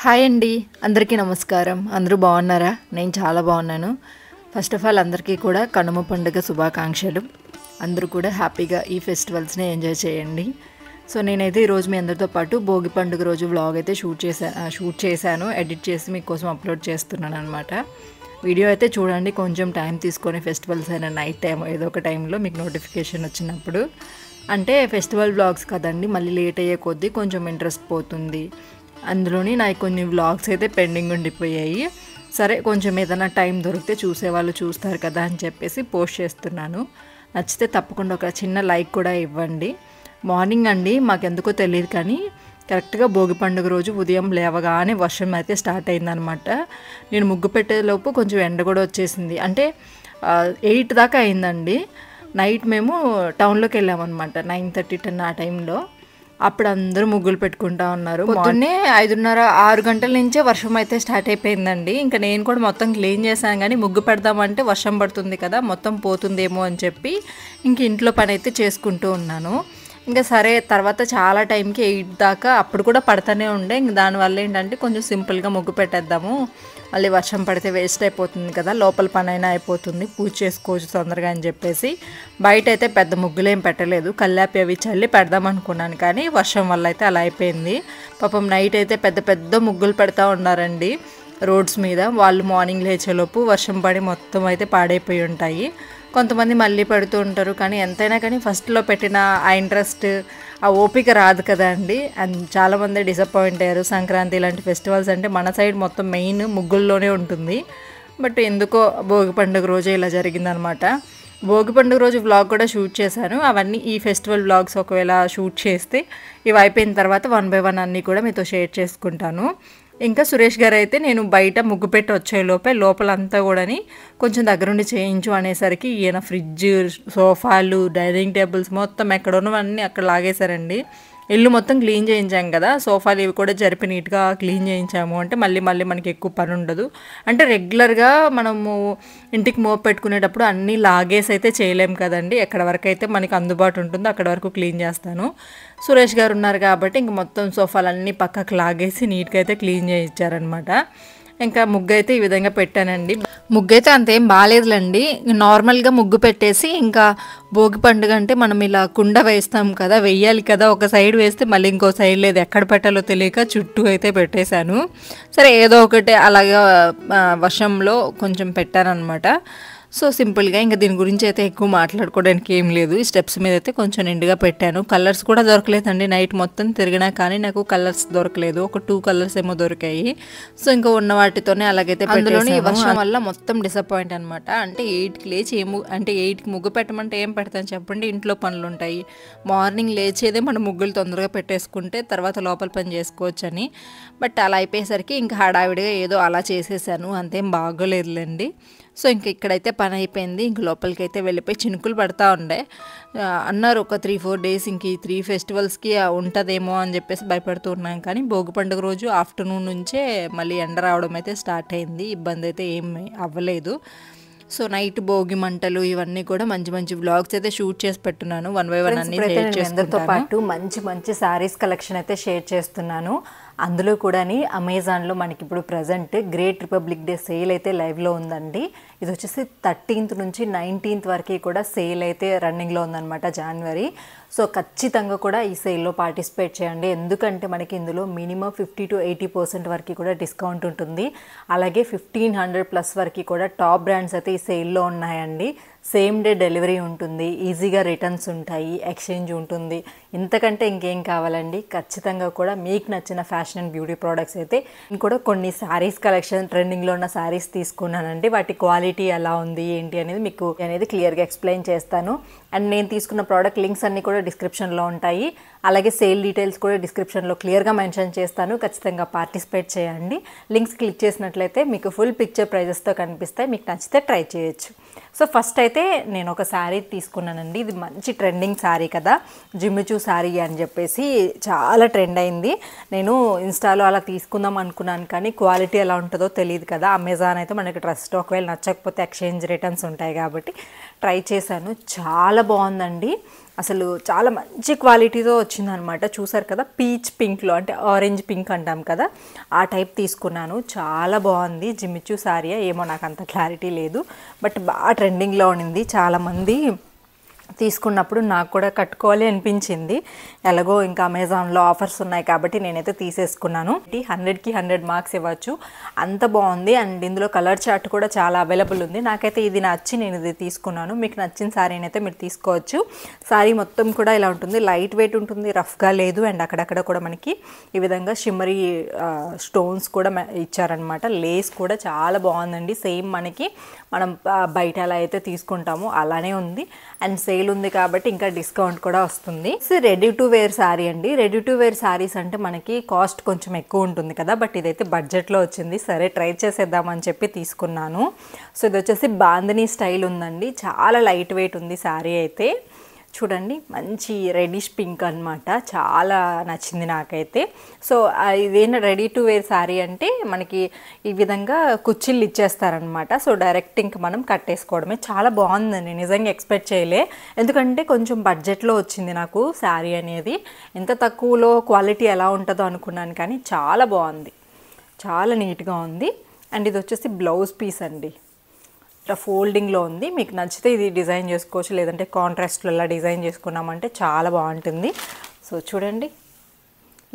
Hi అండి, అందరికీ నమస్కారం. అందరూ బాగున్నారా? నేను చాలా బాగున్నాను. ఫస్ట్ ఆఫ్ ఆల్ అందరికీ కూడా కనుమ పండుగ శుభాకాంక్షలు. అందరూ కూడా హ్యాపీగా ఈ ఫెస్టివల్స్ని ఎంజాయ్ చేయండి. సో నేనైతే ఈరోజు మీ అందరితో పాటు భోగి పండుగ రోజు వ్లాగ్ అయితే షూట్ చేశాను, ఎడిట్ చేసి మీకోసం అప్లోడ్ చేస్తున్నాను అనమాట. వీడియో అయితే చూడండి, కొంచెం టైం తీసుకొని ఫెస్టివల్స్ అయినా నైట్ టైం ఏదో ఒక టైంలో మీకు నోటిఫికేషన్ వచ్చినప్పుడు. అంటే ఫెస్టివల్ వ్లాగ్స్ కదండి, మళ్ళీ లేట్ అయ్యే కొద్దీ కొంచెం ఇంట్రెస్ట్ పోతుంది. అందులోని నాకు కొన్ని వ్లాగ్స్ అయితే పెండింగ్ ఉండిపోయాయి. సరే, కొంచెం ఏదైనా టైం దొరికితే చూసేవాళ్ళు చూస్తారు కదా అని చెప్పేసి పోస్ట్ చేస్తున్నాను. నచ్చితే తప్పకుండా ఒక చిన్న లైక్ కూడా ఇవ్వండి. మార్నింగ్ అండి, మాకెందుకో తెలియదు కానీ కరెక్ట్గా భోగి పండుగ రోజు ఉదయం లేవగానే వర్షం అయితే స్టార్ట్ అయిందనమాట. నేను ముగ్గు పెట్టేలోపు కొంచెం ఎండ కూడా వచ్చేసింది. అంటే 8 దాకా అయిందండి. నైట్ మేము టౌన్లోకి వెళ్ళామన్నమాట, 9:30, 10 ఆ టైంలో. అప్పుడు అందరూ ముగ్గులు పెట్టుకుంటా ఉన్నారు. పొద్దున్నే 5:30, 6 గంటల నుంచే వర్షం అయితే స్టార్ట్ అయిపోయిందండి. ఇంకా నేను కూడా మొత్తం క్లీన్ చేశాను, కానీ ముగ్గు పెడదామంటే వర్షం పడుతుంది కదా, మొత్తం పోతుందేమో అని చెప్పి ఇంక ఇంట్లో పని అయితే చేసుకుంటూ ఉన్నాను. ఇంకా సరే, తర్వాత చాలా టైంకి 8 దాకా అప్పుడు కూడా పడుతూనే ఉండే. ఇంక దానివల్ల ఏంటంటే కొంచెం సింపుల్గా ముగ్గు పెట్టేద్దాము, మళ్ళీ వర్షం పడితే వేస్ట్ అయిపోతుంది కదా, లోపల పని అయినా అయిపోతుంది, పూజ చేసుకోవచ్చు తొందరగా అని చెప్పేసి బయట అయితే పెద్ద ముగ్గులేం పెట్టలేదు. కల్లాపి అవి చల్లి పెడదాం అనుకున్నాను, కానీ వర్షం వల్ల అయితే అలా అయిపోయింది. పాపం నైట్ అయితే పెద్ద పెద్ద ముగ్గులు పెడతా ఉన్నారండి రోడ్స్ మీద. వాళ్ళు మార్నింగ్ లేచేలోపు వర్షం పడి మొత్తం అయితే పాడైపోయి ఉంటాయి. కొంతమంది మళ్ళీ పెడుతూ ఉంటారు, కానీ ఎంతైనా కానీ ఫస్ట్లో పెట్టిన ఆ ఇంట్రెస్ట్, ఆ ఓపిక రాదు కదా అండి. అండ్ చాలామంది డిసప్పాయింట్ అయ్యారు. సంక్రాంతి ఇలాంటి ఫెస్టివల్స్ అంటే మన సైడ్ మొత్తం మెయిన్ ముగ్గుల్లోనే ఉంటుంది. బట్ ఎందుకో భోగి పండుగ రోజే ఇలా జరిగిందనమాట. భోగి పండుగ రోజు వ్లాగ్ కూడా షూట్ చేశాను. అవన్నీ ఈ ఫెస్టివల్ వ్లాగ్స్ ఒకవేళ షూట్ చేస్తే ఇవి అయిపోయిన తర్వాత 1 by 1 అన్నీ కూడా మీతో షేర్ చేసుకుంటాను. ఇంకా సురేష్ గారు అయితే నేను బయట ముగ్గు పెట్టి వచ్చేలోపే లోపలంతా కూడాని కొంచెం దగ్గరుండి చేయించు అనేసరికి ఈయన ఫ్రిడ్జ్, సోఫాలు, డైనింగ్ టేబుల్స్ మొత్తం ఎక్కడ ఉన్నవన్నీ అక్కడ లాగేశారండి. ఇల్లు మొత్తం క్లీన్ చేయించాం కదా, సోఫాలు ఇవి కూడా జరిపి నీట్గా క్లీన్ చేయించాము అంటే మళ్ళీ మనకి ఎక్కువ పని ఉండదు. అంటే రెగ్యులర్గా మనము ఇంటికి మోపు పెట్టుకునేటప్పుడు అన్నీ లాగేసి అయితే చేయలేము కదండి. ఎక్కడ వరకు అయితే మనకి అందుబాటు ఉంటుందో అక్కడ వరకు క్లీన్ చేస్తాను. సురేష్ గారు ఉన్నారు కాబట్టి ఇంక మొత్తం సోఫాలన్నీ పక్కకు లాగేసి నీట్గా అయితే క్లీన్ చేయించారనమాట. ఇంకా ముగ్గు అయితే ఈ విధంగా పెట్టానండి. ముగ్గు అయితే అంతేం బాగాలేదులేండి. నార్మల్గా ముగ్గు పెట్టేసి ఇంకా భోగి పండుగ అంటే మనం ఇలా కుండ వేస్తాం కదా, వెయ్యాలి కదా, ఒక సైడ్ వేస్తే మళ్ళీ ఇంకో సైడ్ లేదు, ఎక్కడ పెట్టాలో తెలియక చుట్టూ అయితే పెట్టేశాను. సరే, ఏదో ఒకటి అలాగా వర్షంలో కొంచెం పెట్టానమాట. సో సింపుల్గా ఇంకా దీని గురించి అయితే ఎక్కువ మాట్లాడుకోవడానికి ఏం లేదు. ఈ స్టెప్స్ మీద అయితే కొంచెం నిండుగా పెట్టాను. కలర్స్ కూడా దొరకలేదండి, నైట్ మొత్తం తిరిగినా కానీ నాకు కలర్స్ దొరకలేదు. ఒక 2 కలర్స్ ఏమో దొరికాయి. సో ఇంకా ఉన్న వాటితోనే అలాగైతే అందులోని ఈ వర్షం వల్ల మొత్తం డిసప్పాయింట్ అనమాట. అంటే 8కి లేచి అంటే 8కి ముగ్గు పెట్టమంటే ఏం పెడతాను చెప్పండి, ఇంట్లో పనులు ఉంటాయి. మార్నింగ్ లేచేదే మనం ముగ్గులు తొందరగా పెట్టేసుకుంటే తర్వాత లోపల పని చేసుకోవచ్చు అని. బట్ అలా అయిపోయేసరికి ఇంకా హడావిడిగా ఏదో అలా చేసేసాను, అంతేం బాగోలేదులేండి. సో ఇంక ఇక్కడైతే పని అయిపోయింది. ఇంక లోపలికి అయితే వెళ్ళిపోయి చినుకులు పడతా ఉండే. అన్నారు ఒక 3-4 డేస్ ఇంక ఈ 3 ఫెస్టివల్స్కి ఉంటుందేమో అని చెప్పేసి భయపడుతూ ఉన్నాం. కానీ భోగి పండుగ రోజు ఆఫ్టర్నూన్ నుంచే మళ్ళీ ఎండ రావడం అయితే స్టార్ట్ అయింది. ఇబ్బంది అయితే ఏమి అవ్వలేదు. సో నైట్ భోగి మంటలు ఇవన్నీ కూడా మంచి మంచి వ్లాగ్స్ అయితే షూట్ చేసి పెట్టున్నాను. 1 by 1 అన్ని షేర్ చేసుకుంటూ పాటు మంచి శారీస్ కలెక్షన్ అయితే షేర్ చేస్తున్నాను. అందులో కూడా అమెజాన్లో మనకి ఇప్పుడు present great republic day sale అయితే లైవ్లో ఉందండి. ఇది వచ్చేసి 13th నుంచి 19th వరకు కూడా సేల్ అయితే రన్నింగ్లో ఉందన్నమాట, జనవరి. సో ఖచ్చితంగా కూడా ఈ సేల్లో పార్టిసిపేట్ చేయండి. ఎందుకంటే మనకి ఇందులో మినిమం 50 to 80% వరకు కూడా డిస్కౌంట్ ఉంటుంది. అలాగే 1500+ వరకు కూడా టాప్ బ్రాండ్స్ అయితే ఈ సేల్లో ఉన్నాయండి. సేమ్ డే డెలివరీ ఉంటుంది, ఈజీగా రిటర్న్స్ ఉంటాయి, ఎక్స్చేంజ్ ఉంటుంది. ఇంతకంటే ఇంకేం కావాలండి. ఖచ్చితంగా కూడా మీకు నచ్చిన ఫ్యాషన్ అండ్ బ్యూటీ ప్రోడక్ట్స్ అయితే కూడా కొన్ని శారీస్ కలెక్షన్ ట్రెండింగ్లో ఉన్న శారీస్ తీసుకున్నానండి. వాటి క్వాలిటీ ఎలా ఉంది ఏంటి అనేది మీకు క్లియర్గా ఎక్స్ప్లెయిన్ చేస్తాను. అండ్ నేను తీసుకున్న ప్రోడక్ట్ లింక్స్ అన్నీ కూడా డిస్క్రిప్షన్లో ఉంటాయి. అలాగే సేల్ డీటెయిల్స్ కూడా డిస్క్రిప్షన్లో క్లియర్గా మెన్షన్ చేస్తాను. ఖచ్చితంగా పార్టిసిపేట్ చేయండి. లింక్స్ క్లిక్ చేసినట్లయితే మీకు ఫుల్ పిక్చర్ ప్రైజెస్తో కనిపిస్తాయి, మీకు నచ్చితే ట్రై చేయొచ్చు. సో ఫస్ట్ అయితే నేను ఒక శారీ తీసుకున్నానండి. ఇది మంచి ట్రెండింగ్ శారీ కదా, జిమ్మిచూ శారీ అని చెప్పేసి చాలా ట్రెండ్ అయింది. నేను ఇన్స్టాలో అలా తీసుకుందాం అనుకున్నాను, కానీ క్వాలిటీ ఎలా ఉంటుందో తెలియదు కదా. అమెజాన్ అయితే మనకి ట్రస్ట్, ఒకవేళ నచ్చకపోతే ఎక్స్చేంజ్ రిటర్న్స్ ఉంటాయి కాబట్టి ట్రై చేశాను. చాలా బాగుందండి. అసలు చాలా మంచి క్వాలిటీతో వచ్చిందనమాట. చూసారు కదా, పీచ్ పింక్లో అంటే ఆరెంజ్ పింక్ అంటాం కదా, ఆ టైప్ తీసుకున్నాను. చాలా బాగుంది. జిమ్మిచూ శారీ ఏమో నాకు అంత క్లారిటీ లేదు, బట్ బాగా ట్రెండింగ్లో ఉండింది. చాలామంది తీసుకున్నప్పుడు నాకు కూడా కట్టుకోవాలి అనిపించింది. ఎలాగో ఇంకా అమెజాన్లో ఆఫర్స్ ఉన్నాయి కాబట్టి నేనైతే తీసేసుకున్నాను. 100కి 100 మార్క్స్ ఇవ్వచ్చు, అంత బాగుంది. అండ్ ఇందులో కలర్ చార్ట్ కూడా చాలా అవైలబుల్ ఉంది. నాకైతే ఇది నచ్చి నేను ఇది తీసుకున్నాను. మీకు నచ్చిన శారీని అయితే మీరు తీసుకోవచ్చు. శారీ మొత్తం కూడా ఇలా ఉంటుంది, లైట్ వెయిట్ ఉంటుంది, రఫ్గా లేదు. అండ్ అక్కడక్కడ కూడా మనకి ఈ విధంగా షిమ్మరీ స్టోన్స్ కూడా ఇచ్చారనమాట. లేస్ కూడా చాలా బాగుందండి. సేమ్ మనకి మనం బయట ఎలా అయితే తీసుకుంటామో అలానే ఉంది. అండ్ సేల్ ఉంది కాబట్టి ఇంకా డిస్కౌంట్ కూడా వస్తుంది. రెడీ టు వేర్ శారీ అండి. రెడీ టు వేర్ శారీస్ అంటే మనకి కాస్ట్ కొంచెం ఎక్కువ ఉంటుంది కదా, బట్ ఇదైతే బడ్జెట్లో వచ్చింది. సరే ట్రై చేసేద్దామని చెప్పి తీసుకున్నాను. సో ఇది వచ్చేసి బాందినీ స్టైల్ ఉందండి. చాలా లైట్ వెయిట్ ఉంది శారీ అయితే. చూడండి, మంచి రెడిష్ పింక్ అనమాట. చాలా నచ్చింది నాకైతే. సో ఇదేనా రెడీ టు వేర్ శారీ అంటే మనకి ఈ విధంగా కుచ్చిళ్ళు ఇచ్చేస్తారనమాట. సో డైరెక్ట్ ఇంక మనం కట్టేసుకోవడమే. చాలా బాగుందండి, నిజంగా ఎక్స్పెక్ట్ చేయలే. ఎందుకంటే కొంచెం బడ్జెట్లో వచ్చింది నాకు శారీ అనేది. ఎంత తక్కువలో క్వాలిటీ ఎలా ఉంటుందో అనుకున్నాను, కానీ చాలా బాగుంది, చాలా నీట్గా ఉంది. అండ్ ఇది వచ్చేసి బ్లౌజ్ పీస్ అండి. ఇట్లా ఫోల్డింగ్లో ఉంది. మీకు నచ్చితే ఇది డిజైన్ చేసుకోవచ్చు, లేదంటే కాంట్రాస్ట్లో ఇలా డిజైన్ చేసుకున్నామంటే చాలా బాగుంటుంది. సో చూడండి,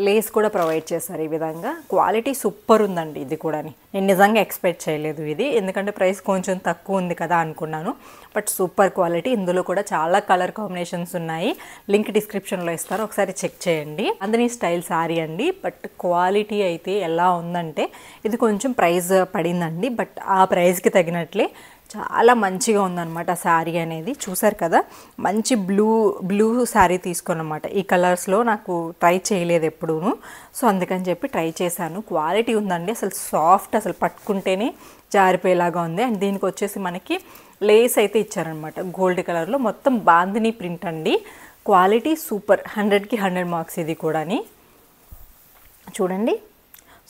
లేస్ కూడా ప్రొవైడ్ చేశారు ఈ విధంగా. క్వాలిటీ సూపర్ ఉందండి. ఇది కూడా నేను నిజంగా ఎక్స్పెక్ట్ చేయలేదు ఇది, ఎందుకంటే ప్రైస్ కొంచెం తక్కువ ఉంది కదా అనుకున్నాను, బట్ సూపర్ క్వాలిటీ. ఇందులో కూడా చాలా కలర్ కాంబినేషన్స్ ఉన్నాయి. లింక్ డిస్క్రిప్షన్లో ఇస్తాను, ఒకసారి చెక్ చేయండి. అందరి స్టైల్ శారీ అండి, బట్ క్వాలిటీ అయితే ఎలా ఉందంటే ఇది కొంచెం ప్రైస్ పడిందండి, బట్ ఆ ప్రైస్కి తగినట్లే చాలా మంచిగా ఉందన్నమాట శారీ అనేది. చూసారు కదా, మంచి బ్లూ శారీ తీసుకున్నమాట. ఈ కలర్స్లో నాకు ట్రై చేయలేదు ఎప్పుడూను, సో అందుకని చెప్పి ట్రై చేశాను. క్వాలిటీ ఉందండి, అసలు సాఫ్ట్, అసలు పట్టుకుంటేనే జారిపోయేలాగా ఉంది. అండ్ దీనికి వచ్చేసి మనకి లేస్ అయితే ఇచ్చారనమాట గోల్డ్ కలర్లో. మొత్తం బాందినీ ప్రింట్ అండి. క్వాలిటీ సూపర్, 100కి 100 మార్క్స్ ఇది కూడాని. చూడండి,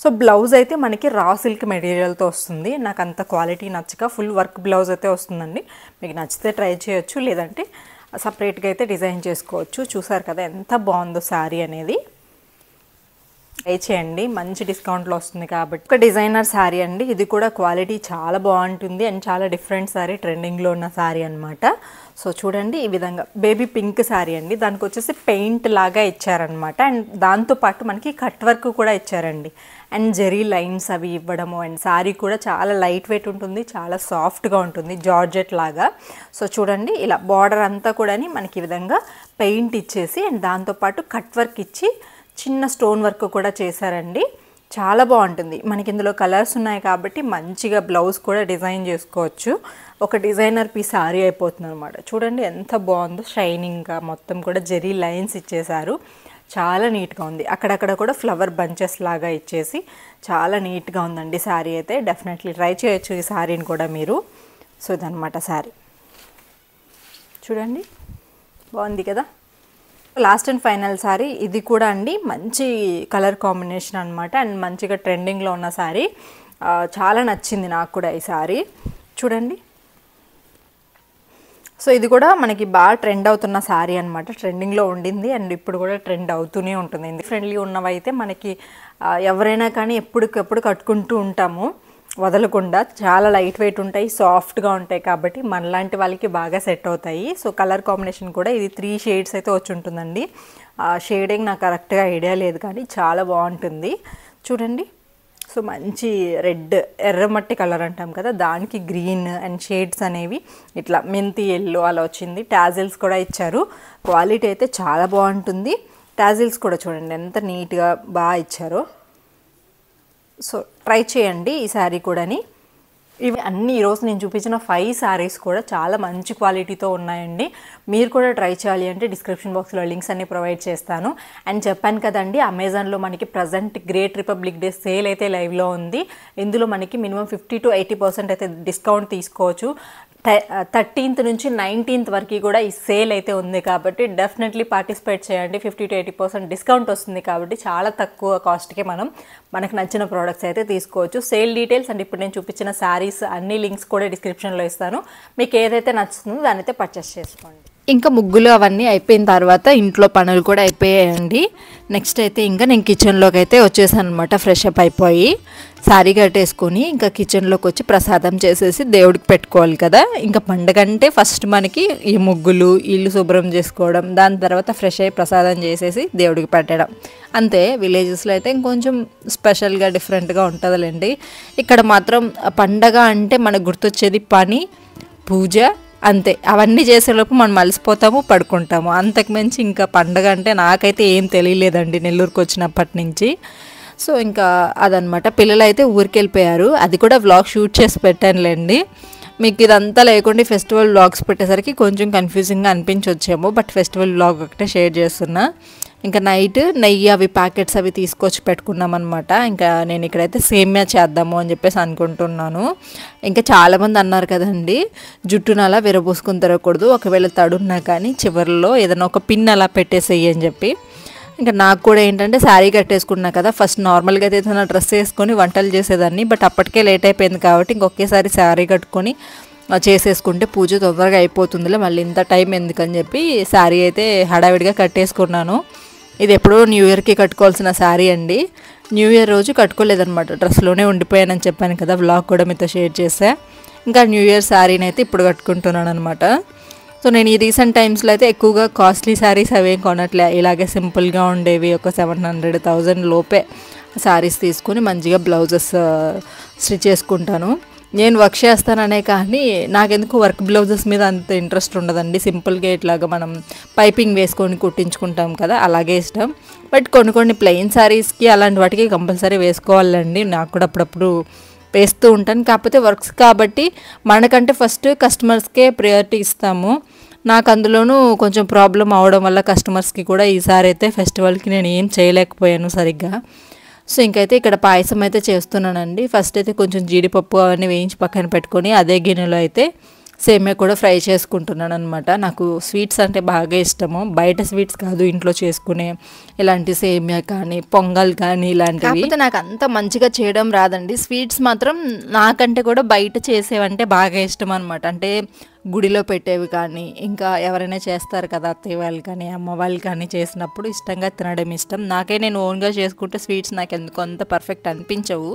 సో బ్లౌజ్ అయితే మనకి రా సిల్క్ మెటీరియల్తో వస్తుంది. నాకు అంత క్వాలిటీ నచ్చక ఫుల్ వర్క్ బ్లౌజ్ అయితే వస్తుందండి. మీకు నచ్చితే ట్రై చేయొచ్చు, లేదంటే సపరేట్గా అయితే డిజైన్ చేసుకోవచ్చు. చూసారు కదా ఎంత బాగుందో శారీ అనేది. ట్రై చేయండి, మంచి డిస్కౌంట్లో వస్తుంది కాబట్టి. ఒక డిజైనర్ శారీ అండి. ఇది కూడా క్వాలిటీ చాలా బాగుంటుంది అండ్ చాలా డిఫరెంట్ శారీ, ట్రెండింగ్లో ఉన్న శారీ అనమాట. సో చూడండి, ఈ విధంగా బేబీ పింక్ శారీ అండి. దానికి వచ్చేసి పెయింట్ లాగా ఇచ్చారనమాట. అండ్ దాంతోపాటు మనకి కట్ వర్క్ కూడా ఇచ్చారండి. అండ్ జెరీ లైన్స్ అవి ఇవ్వడము. అండ్ శారీ కూడా చాలా లైట్ వెయిట్ ఉంటుంది, చాలా సాఫ్ట్గా ఉంటుంది, జార్జెట్ లాగా. సో చూడండి, ఇలా బార్డర్ అంతా కూడా మనకి ఈ విధంగా పెయింట్ ఇచ్చేసి అండ్ దాంతోపాటు కట్ వర్క్ ఇచ్చి చిన్న స్టోన్ వర్క్ కూడా చేశారండి. చాలా బాగుంటుంది. మనకి ఇందులో కలర్స్ ఉన్నాయి కాబట్టి మంచిగా బ్లౌజ్ కూడా డిజైన్ చేసుకోవచ్చు. ఒక డిజైనర్ పీస్ శారీ అయిపోతుంది అనమాట. చూడండి ఎంత బాగుందో, షైనింగ్గా మొత్తం కూడా జెరీ లైన్స్ ఇచ్చేశారు. చాలా నీట్గా ఉంది. అక్కడక్కడ కూడా ఫ్లవర్ బంచెస్ లాగా ఇచ్చేసి చాలా నీట్గా ఉందండి శారీ అయితే. డెఫినెట్లీ ట్రై చేయొచ్చు ఈ శారీని కూడా మీరు. సో ఇదనమాట శారీ. చూడండి, బాగుంది కదా. లాస్ట్ అండ్ ఫైనల్ శారీ ఇది కూడా అండి. మంచి కలర్ కాంబినేషన్ అనమాట. అండ్ మంచిగా ట్రెండింగ్లో ఉన్న శారీ. చాలా నచ్చింది నాకు కూడా ఈ శారీ. చూడండి, సో ఇది కూడా మనకి బాగా ట్రెండ్ అవుతున్న శారీ అనమాట. ట్రెండింగ్లో ఉండింది అండ్ ఇప్పుడు కూడా ట్రెండ్ అవుతూనే ఉంటుంది. ఫ్రెండ్లీ ఉన్నవైతే మనకి ఎవరైనా కానీ ఎప్పటికప్పుడు కట్టుకుంటూ ఉంటాము వదలకుండా. చాలా లైట్ వెయిట్ ఉంటాయి, సాఫ్ట్గా ఉంటాయి కాబట్టి మనలాంటి వాళ్ళకి బాగా సెట్ అవుతాయి. సో కలర్ కాంబినేషన్ కూడా ఇది 3 షేడ్స్ అయితే వచ్చి ఉంటుందండి. షేడింగ్ నాకు కరెక్ట్గా ఐడియా లేదు కానీ చాలా బాగుంటుంది. చూడండి, సో మంచి రెడ్, ఎర్రమట్టి కలర్ అంటాం కదా, దానికి గ్రీన్ అండ్ షేడ్స్ అనేవి ఇట్లా మెంతి ఎల్లో అలా వచ్చింది. టాజిల్స్ కూడా ఇచ్చారు. క్వాలిటీ అయితే చాలా బాగుంటుంది. టాజిల్స్ కూడా చూడండి ఎంత నీట్గా బాగా ఇచ్చారో. సో ట్రై చేయండి ఈ శారీ కూడాని. ఇవి అన్ని ఈరోజు నేను చూపించిన 5 శారీస్ కూడా చాలా మంచి క్వాలిటీతో ఉన్నాయండి. మీరు కూడా ట్రై చేయాలి అంటే డిస్క్రిప్షన్ బాక్స్లో లింక్స్ అన్ని ప్రొవైడ్ చేస్తాను. అండ్ చెప్పాను కదండి, అమెజాన్లో మనకి present great republic day sale అయితే లైవ్లో ఉంది. ఇందులో మనకి మినిమం 50 to 80% అయితే డిస్కౌంట్ తీసుకోవచ్చు. 13th నుంచి 19th వరకు కూడా ఈ సేల్ అయితే ఉంది కాబట్టి డెఫినెట్లీ పార్టిసిపేట్ చేయండి. 50 to 80% డిస్కౌంట్ వస్తుంది కాబట్టి చాలా తక్కువ కాస్ట్కి మనకు నచ్చిన ప్రోడక్ట్స్ అయితే తీసుకోవచ్చు. సేల్ డీటెయిల్స్ అండ్ ఇప్పుడు నేను చూపించిన శారీస్ అన్ని లింక్స్ కూడా డిస్క్రిప్షన్లో ఇస్తాను. మీకు ఏదైతే నచ్చుతుందో దానైతే పర్చేస్ చేసుకోండి. ఇంకా ముగ్గులు అవన్నీ అయిపోయిన తర్వాత ఇంట్లో పనులు కూడా అయిపోయాయండి. నెక్స్ట్ అయితే ఇంకా నేను కిచెన్లోకి అయితే వచ్చేసాను అనమాట. ఫ్రెష్ అప్ అయిపోయి శారీ కట్టేసుకొని ఇంకా కిచెన్లోకి వచ్చి ప్రసాదం చేసేసి దేవుడికి పెట్టుకోవాలి కదా. ఇంకా పండగ అంటే ఫస్ట్ మనకి ఈ ముగ్గులు, ఇల్లు శుభ్రం చేసుకోవడం, దాని తర్వాత ఫ్రెష్ అయ్యి ప్రసాదం చేసేసి దేవుడికి పెట్టడం అంతే. విలేజెస్లో అయితే ఇంకొంచెం స్పెషల్గా డిఫరెంట్గా ఉంటుందిలేండి. ఇక్కడ మాత్రం పండగ అంటే మనకు గుర్తొచ్చేది పని, పూజ అంతే. అవన్నీ చేసేలోపు మనం అలసిపోతాము, పడుకుంటాము. అంతకుమించి ఇంకా పండగ అంటే నాకైతే ఏం తెలియలేదండి నెల్లూరుకి వచ్చినప్పటి నుంచి. సో ఇంకా అదనమాట. పిల్లలు అయితే ఊరికి వెళ్ళిపోయారు. అది కూడా వ్లాగ్ షూట్ చేసి పెట్టానులేండి. మీకు ఇదంతా లేకుండా ఫెస్టివల్ వ్లాగ్స్ పెట్టేసరికి కొంచెం కన్ఫ్యూజింగ్గా అనిపించొచ్చేమో, బట్ ఫెస్టివల్ వ్లాగ్ ఒకటే షేర్ చేస్తున్నా. ఇంకా నైట్ నెయ్యి అవి ప్యాకెట్స్ అవి తీసుకొచ్చి పెట్టుకున్నాం అనమాట. ఇంకా నేను ఇక్కడైతే సేమియా చేద్దాము అని చెప్పేసి అనుకుంటున్నాను. ఇంకా చాలామంది అన్నారు కదండి జుట్టును అలా విరబోసుకుని తిరగకూడదు, ఒకవేళ తడున్నా కానీ చివరిలో ఏదైనా ఒక పిన్ అలా పెట్టేసేయి అని చెప్పి. ఇంకా నాకు కూడా ఏంటంటే శారీ కట్టేసుకున్నా కదా, ఫస్ట్ నార్మల్గా అయితే ఏదైనా డ్రెస్ వేసుకొని వంటలు చేసేదాన్ని. బట్ అప్పటికే లేట్ అయిపోయింది కాబట్టి ఇంకొకేసారి శారీ కట్టుకొని చేసేసుకుంటే పూజ తొందరగా అయిపోతుందిలే, మళ్ళీ ఇంత టైం ఎందుకని చెప్పి శారీ అయితే హడావిడిగా కట్టేసుకున్నాను. ఇది ఎప్పుడో న్యూ ఇయర్కి కట్టుకోవాల్సిన శారీ అండి. న్యూ ఇయర్ రోజు కట్టుకోలేదనమాట, డ్రెస్లోనే ఉండిపోయానని చెప్పాను కదా, వ్లాగ్ కూడా మీతో షేర్ చేసా. ఇంకా న్యూ ఇయర్ శారీని అయితే ఇప్పుడు కట్టుకుంటున్నాను అనమాట. సో నేను ఈ రీసెంట్ టైమ్స్లో అయితే ఎక్కువగా కాస్ట్లీ శారీస్ అవేం కొనట్లే, ఇలాగే సింపుల్గా ఉండేవి ఒక 700,000 లోపే శారీస్ తీసుకొని మంచిగా బ్లౌజెస్ స్టిచ్ చేసుకుంటాను. నేను వర్క్ చేస్తాననే కానీ నాకెందుకు వర్క్ బ్లౌజెస్ మీద అంత ఇంట్రెస్ట్ ఉండదండి. సింపుల్గా ఇట్లాగా మనం పైపింగ్ వేసుకొని కుట్టించుకుంటాం కదా, అలాగే ఇష్టం. బట్ కొన్ని ప్లెయిన్ శారీస్కి అలాంటి వాటికి కంపల్సరీ వేసుకోవాలండి. నాకు కూడా అప్పుడప్పుడు వేస్తూ ఉంటాను. కాకపోతే వర్క్స్ కాబట్టి మనకంటే ఫస్ట్ కస్టమర్స్కే ప్రయారిటీ ఇస్తాము. నాకు అందులోనూ కొంచెం ప్రాబ్లం అవడం వల్ల కస్టమర్స్కి కూడా ఈసారి అయితే ఫెస్టివల్కి నేను ఏం చేయలేకపోయాను సరిగ్గా. సో ఇంకైతే ఇక్కడ పాయసం అయితే చేస్తున్నానండి. ఫస్ట్ అయితే కొంచెం జీడిపప్పు అవన్నీ వేయించి పక్కన పెట్టుకొని అదే గిన్నెలో అయితే సేమియా కూడా ఫ్రై చేసుకుంటున్నాను అనమాట. నాకు స్వీట్స్ అంటే బాగా ఇష్టము. బయట స్వీట్స్ కాదు, ఇంట్లో చేసుకునే ఇలాంటి సేమియా కానీ పొంగల్ కానీ ఇలాంటివి. కాకపోతే నాకు అంత మంచిగా చేయడం రాదండి. స్వీట్స్ మాత్రం నాకంటే కూడా బయట చేసేవంటే బాగా ఇష్టం అనమాట. అంటే గుడిలో పెట్టేవి కానీ ఇంకా ఎవరైనా చేస్తారు కదా అత్తయ్య వాళ్ళు కానీ అమ్మ వాళ్ళు కానీ చేసినప్పుడు ఇష్టంగా తినడం ఇష్టం. నేను ఓన్గా చేసుకుంటే స్వీట్స్ నాకు ఎందుకు అంత పర్ఫెక్ట్ అనిపించవు.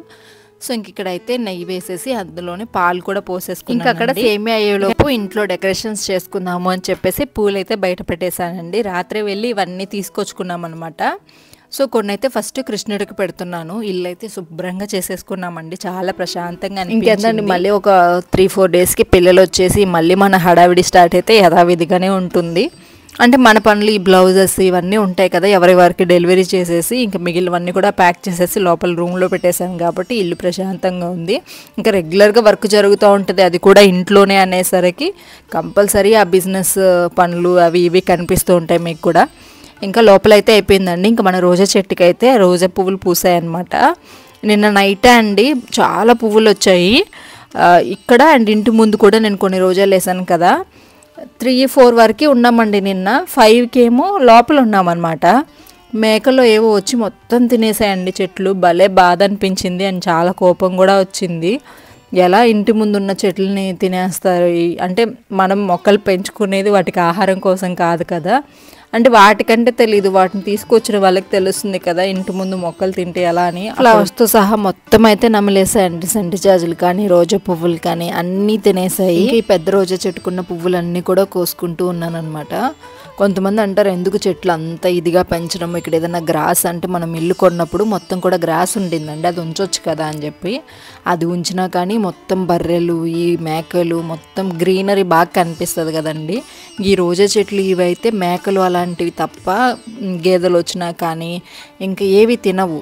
సో ఇంక ఇక్కడైతే నెయ్యి వేసేసి అందులోనే పాలు కూడా పోసేసుకున్నాను. ఇంకా అక్కడ సేమియా అయ్యేలోపు ఇంట్లో డెకరేషన్స్ చేసుకుందాము అని చెప్పేసి పూలు అయితే బయట పెట్టేశానండి. రాత్రి వెళ్ళి ఇవన్నీ తీసుకొచ్చుకున్నాం అనమాట. సో కొన్ని అయితే ఫస్ట్ కృష్ణుడికి పెడుతున్నాను. ఇల్లు అయితే శుభ్రంగా చేసేసుకున్నామండి, చాలా ప్రశాంతంగా. ఇంకేందండి మళ్ళీ ఒక 3-4 డేస్కి పిల్లలు వచ్చేసి మళ్ళీ మన హడావిడి స్టార్ట్ అయితే యథావిధిగానే ఉంటుంది. అంటే మన పనులు ఈ బ్లౌజెస్ ఇవన్నీ ఉంటాయి కదా, ఎవరి వారికి డెలివరీ చేసేసి ఇంకా మిగిలినవన్నీ కూడా ప్యాక్ చేసేసి లోపల రూమ్లో పెట్టేశాను కాబట్టి ఇల్లు ప్రశాంతంగా ఉంది. ఇంకా రెగ్యులర్గా వర్క్ జరుగుతూ ఉంటుంది, అది కూడా ఇంట్లోనే అనేసరికి కంపల్సరీ ఆ బిజినెస్ పనులు అవి ఇవి కనిపిస్తూ ఉంటాయి మీకు కూడా. ఇంకా లోపలైతే అయిపోయిందండి. ఇంకా మన రోజా చెట్టుకి అయితే రోజా పువ్వులు పూసాయన్నమాట. నిన్న నైటే అండి చాలా పువ్వులు వచ్చాయి ఇక్కడ. అండ్ ఇంటి ముందు కూడా నేను కొన్ని రోజాలు వేసాను కదా, 3-4 వరకు ఉన్నామండి. నిన్న 5కి ఏమో లోపల ఉన్నామన్నమాట. మేకలు ఏవో వచ్చి మొత్తం తినేసాయండి చెట్లు. భలే బాధ అనిపించింది అండ్ చాలా కోపం కూడా వచ్చింది. ఎలా ఇంటి ముందున్న చెట్లని తినేస్తారు? అంటే మనం మొక్కలు పెంచుకునేది వాటికి ఆహారం కోసం కాదు కదా, అంటే వాటికంటే తెలీదు, వాటిని తీసుకొచ్చిన వాళ్ళకి తెలుస్తుంది కదా ఇంటి ముందు మొక్కలు తింటే ఎలా అని. ఫ్లవర్స్తో సహా మొత్తం అయితే నమలేసాయండి. సంటి జాజులు కానీ రోజా పువ్వులు కానీ అన్నీ తినేసాయి. ఈ పెద్ద రోజా చెట్టుకున్న పువ్వులన్నీ కూడా కోసుకుంటూ ఉన్నాను అనమాట. కొంతమంది అంటారు ఎందుకు చెట్లు అంత ఇదిగా పెంచడం, ఇక్కడ ఏదైనా గ్రాస్ అంటే మనం ఇల్లు కొన్నప్పుడు మొత్తం కూడా గ్రాస్ ఉండిందండి, అది ఉంచవచ్చు కదా అని చెప్పి. అది ఉంచినా కానీ మొత్తం బర్రెలు ఈ మేకలు మొత్తం గ్రీనరీ బాగా కనిపిస్తుంది కదండి. ఈ రోజా చెట్లు ఇవైతే మేకలు అలాంటివి తప్ప గేదెలు వచ్చినా కానీ ఇంకా ఏవి తినవు.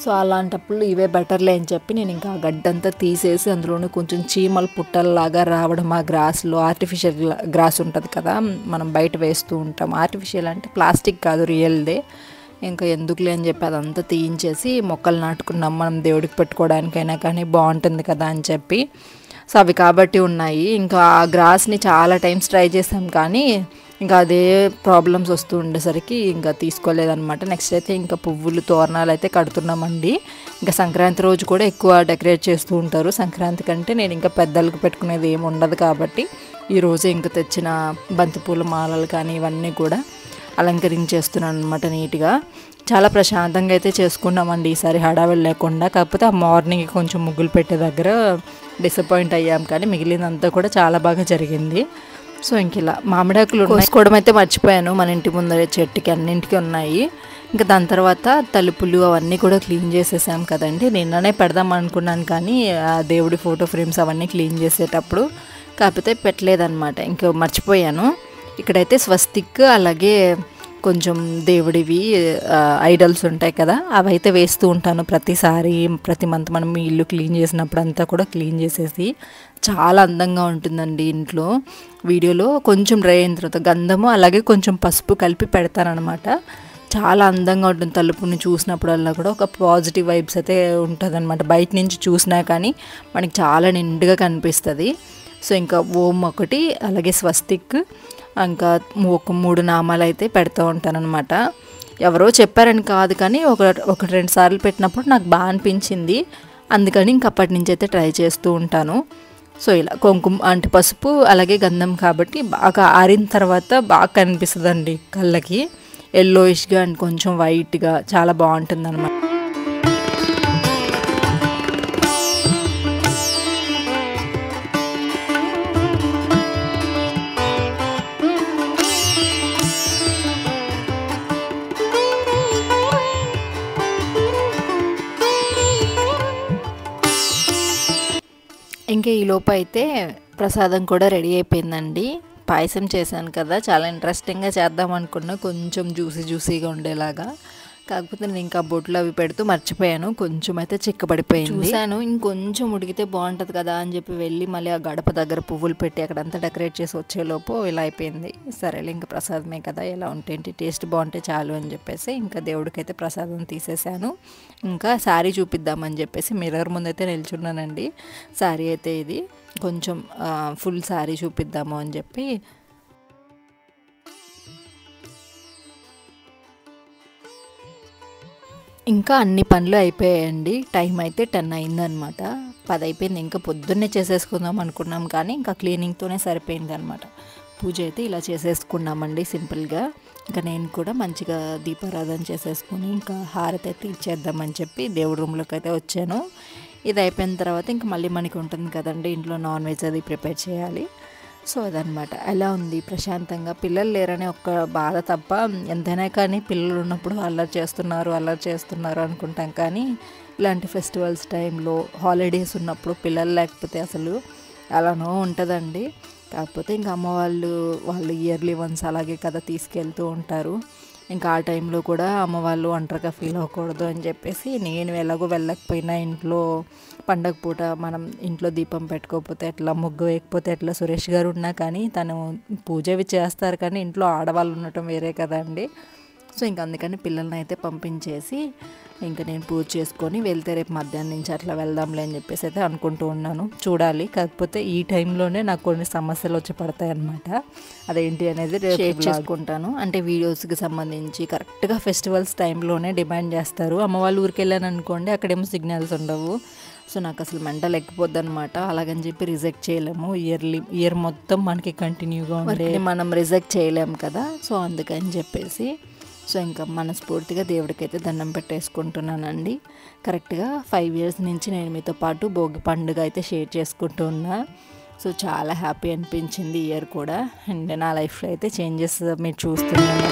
సో అలాంటప్పుడు ఇవే బెటర్లే అని చెప్పి నేను ఇంకా ఆ గడ్డంతా తీసేసి అందులోనే కొంచెం చీమలు పుట్టల్లాగా రావడం ఆ గ్రాస్లో. ఆర్టిఫిషియల్ గ్రాస్ ఉంటుంది కదా మనం బయట వేస్తూ ఉంటాం, ఆర్టిఫిషియల్ అంటే ప్లాస్టిక్ కాదు రియల్దే. ఇంకా ఎందుకులే అని చెప్పి అదంతా తీయించేసి మొక్కలు నాటుకున్నాం, మనం దేవుడికి పెట్టుకోవడానికైనా కానీ బాగుంటుంది కదా అని చెప్పి. సో అవి కాబట్టి ఉన్నాయి. ఇంకా ఆ గ్రాస్ని చాలా టైమ్స్ ట్రై చేసాం కానీ ఇంకా అదే ప్రాబ్లమ్స్ వస్తూ ఉండేసరికి ఇంకా తీసుకోలేదన్నమాట. నెక్స్ట్ అయితే ఇంకా పువ్వులు తోరణాలు అయితే కడుతున్నామండి. ఇంకా సంక్రాంతి రోజు కూడా ఎక్కువ డెకరేట్ చేస్తూ ఉంటారు. సంక్రాంతి కంటే నేను ఇంకా పెద్దలకు పెట్టుకునేది ఏమి ఉండదు కాబట్టి ఈరోజు ఇంకా తెచ్చిన బంతిపూల మాలలు కానీ ఇవన్నీ కూడా అలంకరించేస్తున్నాను అనమాట నీట్గా. చాలా ప్రశాంతంగా అయితే చేసుకున్నామండి ఈసారి, హడావిడి లేకుండా. కాకపోతే ఆ మార్నింగ్ కొంచెం ముగ్గులు పెట్టే దగ్గర డిసప్పాయింట్ అయ్యాం, కానీ మిగిలినంతా కూడా చాలా బాగా జరిగింది. సో ఇంక ఇలా మామిడాకులు కోసుకోవడం అయితే మర్చిపోయాను. మన ఇంటి ముందర చెట్టుకి అన్నింటికి ఉన్నాయి. ఇంకా దాని తర్వాత తలుపులు అవన్నీ కూడా క్లీన్ చేసేసాం కదండి. నిన్ననే పెడదాం అనుకున్నాను, కానీ ఆ దేవుడి ఫోటో ఫ్రేమ్స్ అవన్నీ క్లీన్ చేసేటప్పుడు కాకపోతే పెట్టలేదన్నమాట, ఇంకా మర్చిపోయాను. ఇక్కడైతే స్వస్తిక్ అలాగే కొంచెం దేవుడివి ఐడల్స్ ఉంటాయి కదా, అవైతే వేస్తూ ఉంటాను ప్రతిసారి. ప్రతి మంత్ మనం ఇల్లు క్లీన్ చేసినప్పుడు అంతా కూడా క్లీన్ చేసేసి చాలా అందంగా ఉంటుందండి ఇంట్లో. వీడియోలో కొంచెం డ్రై అయిన తర్వాత గంధము అలాగే కొంచెం పసుపు కలిపి పెడతానమాట. చాలా అందంగా ఉంటుంది. తలుపుని చూసినప్పుడల్లా కూడా ఒక పాజిటివ్ వైబ్స్ అయితే ఉంటుంది అనమాట. బయట నుంచి చూసినా కానీ మనకి చాలా నిండుగా కనిపిస్తుంది. సో ఇంకా ఓం ఒకటి అలాగే స్వస్తిక్ ఇంకా ఒక 3 నామాలు అయితే పెడుతూ ఉంటానన్నమాట. ఎవరో చెప్పారని కాదు, కానీ ఒక 2 సార్లు పెట్టినప్పుడు నాకు బాగా అనిపించింది, అందుకని ఇంక అప్పటి నుంచి అయితే ట్రై చేస్తూ ఉంటాను. సో ఇలా కుంకుమ అంటే పసుపు అలాగే గంధం కాబట్టి బాగా ఆరిన తర్వాత బాగా కనిపిస్తుందండి కళ్ళకి, ఎల్లోయిష్గా అండ్ కొంచెం వైట్గా చాలా బాగుంటుంది అనమాట. ఇంకా ఈ లోపు అయితే ప్రసాదం కూడా రెడీ అయిపోయిందండి. పాయసం చేశాను కదా, చాలా ఇంట్రెస్టింగ్గా చేద్దాం అనుకున్నా, కొంచెం జ్యూసీగా ఉండేలాగా. కాకపోతే నేను ఇంకా బొట్లు అవి పెడుతూ మర్చిపోయాను, కొంచెం అయితే చిక్కబడిపోయింది. చూశాను ఇంకొంచెం ఉడికితే బాగుంటుంది కదా అని చెప్పి వెళ్ళి మళ్ళీ ఆ గడప దగ్గర పువ్వులు పెట్టి అక్కడంతా డెకరేట్ చేసి వచ్చేలోపు ఇలా అయిపోయింది. సరేలే ఇంకా ప్రసాదమే కదా, ఎలా ఉంటేంటి, టేస్ట్ బాగుంటే చాలు అని చెప్పేసి ఇంకా దేవుడికైతే ప్రసాదం తీసేసాను. ఇంకా శారీ చూపిద్దామని చెప్పేసి మిర్రర్ ముందైతే నిల్చున్నానండి. శారీ అయితే ఇది కొంచెం ఫుల్ శారీ చూపిద్దాము అని చెప్పి ఇంకా అన్ని పనులు అయిపోయాయండి. టైం అయితే 10 అయిందనమాట. 10 అయిపోయింది. ఇంకా పొద్దున్నే చేసేసుకుందాం అనుకున్నాం, కానీ ఇంకా క్లీనింగ్తోనే సరిపోయింది అనమాట. పూజ అయితే ఇలా చేసేసుకున్నామండి సింపుల్గా. ఇంకా నేను కూడా మంచిగా దీపారాధన చేసేసుకుని ఇంకా హారతి అయితే ఇచ్చేద్దామని చెప్పి దేవుడి రూమ్లోకి అయితే వచ్చాను. ఇది అయిపోయిన తర్వాత ఇంకా మళ్ళీ మనకి ఉంటుంది కదండి ఇంట్లో నాన్ వెజ్ అది ప్రిపేర్ చేయాలి. సో అదనమాట. ఎలా ఉంది ప్రశాంతంగా, పిల్లలు లేరనే ఒక్క బాధ తప్ప, ఎంతైనా కానీ పిల్లలు ఉన్నప్పుడు అల్లరి చేస్తున్నారు అనుకుంటాం, కానీ ఇలాంటి ఫెస్టివల్స్ టైంలో హాలిడేస్ ఉన్నప్పుడు పిల్లలు లేకపోతే అసలు అలానో ఉంటుందండి. కాకపోతే ఇంకా అమ్మ వాళ్ళు ఇయర్లీ వన్స్ అలాగే కదా తీసుకెళ్తూ ఉంటారు. ఇంకా ఆ టైంలో కూడా అమ్మ వాళ్ళు ఒంటరిగా ఫీల్ అవ్వకూడదు అని చెప్పేసి నేను ఎలాగో వెళ్ళకపోయినా ఇంట్లో పండగ పూట మనం ఇంట్లో దీపం పెట్టుకోకపోతే ఎట్లా, ముగ్గు వేయకపోతే ఎట్లా, సురేష్ గారు ఉన్నా కానీ తను పూజ అవి చేస్తారు, కానీ ఇంట్లో ఆడవాళ్ళు ఉండటం వేరే కదండి. సో ఇంక అందుకని పిల్లల్ని అయితే పంపించేసి ఇంకా నేను పూజ చేసుకొని వెళ్తే రేపు మధ్యాహ్నం నుంచి అట్లా వెళ్దాంలే అని చెప్పేసి అయితే అనుకుంటూ ఉన్నాను. చూడాలి. కాకపోతే ఈ టైంలోనే నాకు కొన్ని సమస్యలు వచ్చి పడతాయి అన్నమాట. అదేంటి అనేది షేర్ చేసుకుంటాను. అంటే వీడియోస్కి సంబంధించి కరెక్ట్గా ఫెస్టివల్స్ టైంలోనే డిమాండ్ చేస్తారు. అమ్మ వాళ్ళ ఊరికి వెళ్ళాను అనుకోండి, అక్కడేమో సిగ్నల్స్ ఉండవు. సో నాకు అసలు మెంటల్ ఎక్కిపోద్ది అనమాట. అలాగని చెప్పి రిజెక్ట్ చేయలేము. ఇయర్ మొత్తం మనకి కంటిన్యూగా ఉంటే మనం రిజెక్ట్ చేయలేము కదా. సో అందుకని చెప్పేసి సో ఇంకా మనస్ఫూర్తిగా దేవుడికైతే దండం పెట్టేసుకుంటున్నానండి. కరెక్ట్గా 5 years నుంచి నేను మీతో పాటు భోగి పండుగ అయితే షేర్ చేసుకుంటూ ఉన్నా. సో చాలా హ్యాపీ అనిపించింది ఇయర్ కూడా. అండ్ నా లైఫ్లో అయితే చేంజెస్ మీరు చూస్తున్నారు.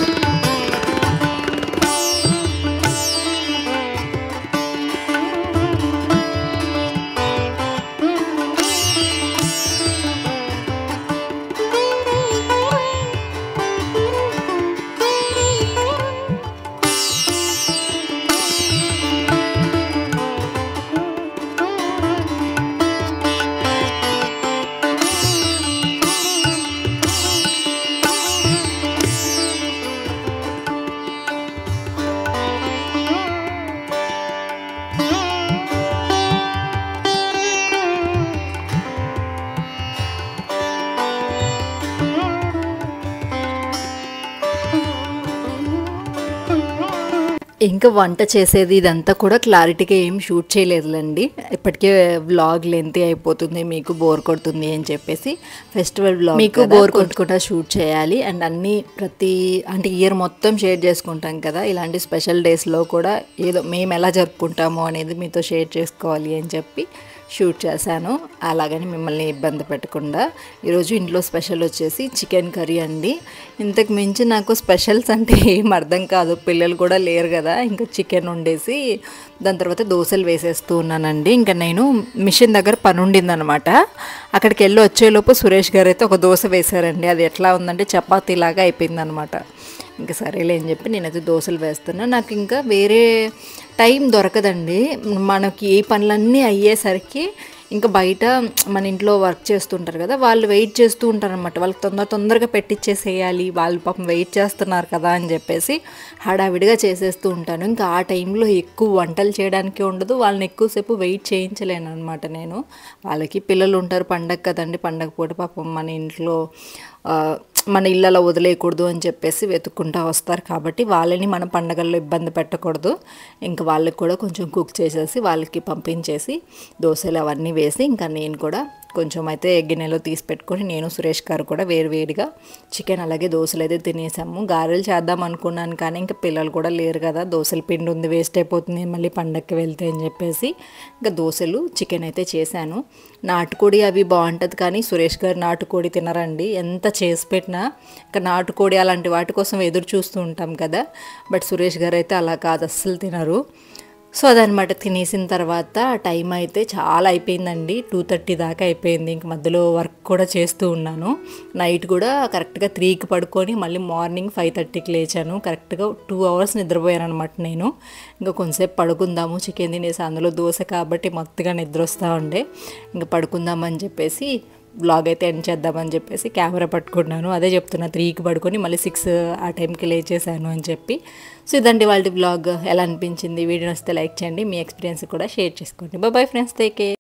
ఇంకా వంట చేసేది ఇదంతా కూడా క్లారిటీగా ఏం షూట్ చేయలేదులేండి. ఇప్పటికే వ్లాగ్ లెంతీ అయిపోతుంది, మీకు బోర్ కొడుతుంది అని చెప్పేసి ఫెస్టివల్ వ్లాగ్ మీకు బోర్ కొట్టకుండా షూట్ చేయాలి. అండ్ అన్నీ అంటే ఇయర్ మొత్తం షేర్ చేసుకుంటాం కదా, ఇలాంటి స్పెషల్ డేస్లో కూడా ఏదో మేము ఎలా జరుపుకుంటామో అనేది మీతో షేర్ చేసుకోవాలి అని చెప్పి షూట్ చేశాను. అలాగని మిమ్మల్ని ఇబ్బంది పెట్టకుండా ఈరోజు ఇంట్లో స్పెషల్ వచ్చేసి చికెన్ కర్రీ అండి. ఇంతకు మించి నాకు స్పెషల్స్ అంటే ఏం అర్థం కాదు, పిల్లలు కూడా లేరు కదా. ఇంకా చికెన్ వండేసి దాని తర్వాత దోశలు వేసేస్తూ ఉన్నానండి. ఇంకా నేను మిషన్ దగ్గర పని ఉండిందనమాట. అక్కడికి వెళ్ళి వచ్చేలోపు సురేష్ గారు అయితే ఒక దోశ వేశారండి. అది ఎట్లా ఉందంటే చపాతీలాగా అయిపోయిందనమాట. ఇంకా సరేలే అని చెప్పి నేనైతే దోశలు వేస్తున్నా. నాకు ఇంకా వేరే టైం దొరకదండి. మనకి ఏ పనులన్నీ అయ్యేసరికి ఇంకా బయట మన ఇంట్లో వర్క్ చేస్తుంటారు కదా, వాళ్ళు వెయిట్ చేస్తూ ఉంటారు అనమాట. వాళ్ళకి తొందరగా పెట్టించేసేయాలి, వాళ్ళు పాపం వెయిట్ చేస్తున్నారు కదా అని చెప్పేసి హడావిడిగా చేసేస్తూ ఉంటాను. ఇంకా ఆ టైంలో ఎక్కువ వంటలు చేయడానికి ఉండదు, వాళ్ళని ఎక్కువసేపు వెయిట్ చేయించలేను అనమాట నేను. వాళ్ళకి పిల్లలు ఉంటారు, పండగ కదండి, పండగ పూట పాపం మన ఇంట్లో మన ఇళ్ళలో వదిలేయకూడదు అని చెప్పేసి వెతుక్కుంటూ వస్తారు. కాబట్టి వాళ్ళని మన పండగల్లో ఇబ్బంది పెట్టకూడదు. ఇంకా వాళ్ళకి కూడా కొంచెం కుక్ చేసేసి వాళ్ళకి పంపించేసి దోశలు అవన్నీ వేసి ఇంకా నేను కూడా కొంచెం అయితే గిన్నెలో తీసి పెట్టుకొని నేను సురేష్ గారు కూడా వేడిగా చికెన్ అలాగే దోశలు అయితే తినేసాము. గారెలు చేద్దాం అనుకున్నాను కానీ ఇంకా పిల్లలు కూడా లేరు కదా, దోశల పిండి ఉంది వేస్ట్ అయిపోతుంది మళ్ళీ పండగకి వెళ్తే అని చెప్పేసి ఇంకా దోశలు చికెన్ అయితే చేశాను. నాటుకోడి అవి బాగుంటుంది కానీ సురేష్ గారు నాటుకోడి తినరండి. ఎంత చేసి పెట్టినా ఇంకా నాటుకోడి అలాంటి వాటి కోసం ఎదురు చూస్తూ ఉంటాం కదా, బట్ సురేష్ గారు అయితే అలా కాదు, అస్సలు తినరు. సో అదనమాట. తినేసిన తర్వాత టైం అయితే చాలా అయిపోయిందండి, 2:30 దాకా అయిపోయింది. ఇంక మధ్యలో వర్క్ కూడా చేస్తూ ఉన్నాను. నైట్ కూడా కరెక్ట్గా 3కి పడుకొని మళ్ళీ మార్నింగ్ 5:30కి లేచాను. కరెక్ట్గా 2 అవర్స్ నిద్రపోయాను అనమాట నేను. ఇంకా కొంతసేపు పడుకుందాము, చికెన్ తినేసి అందులో దోశ కాబట్టి మొత్తగా నిద్ర వస్తూ ఉండే, ఇంకా పడుకుందామని చెప్పేసి బ్లాగ్ అయితే ఎండ్ చేద్దామని చెప్పేసి కెమెరా పట్టుకున్నాను. అదే చెప్తున్నా, 3కి పడుకొని మళ్ళీ 6 ఆ టైంకి లేచేసాను అని చెప్పి. సో ఇదండి వాళ్ళ బ్లాగ్. ఎలా అనిపించింది? వీడియో వస్తే లైక్ చేయండి, మీ ఎక్స్పీరియన్స్ కూడా షేర్ చేసుకోండి. Bye friends, take care.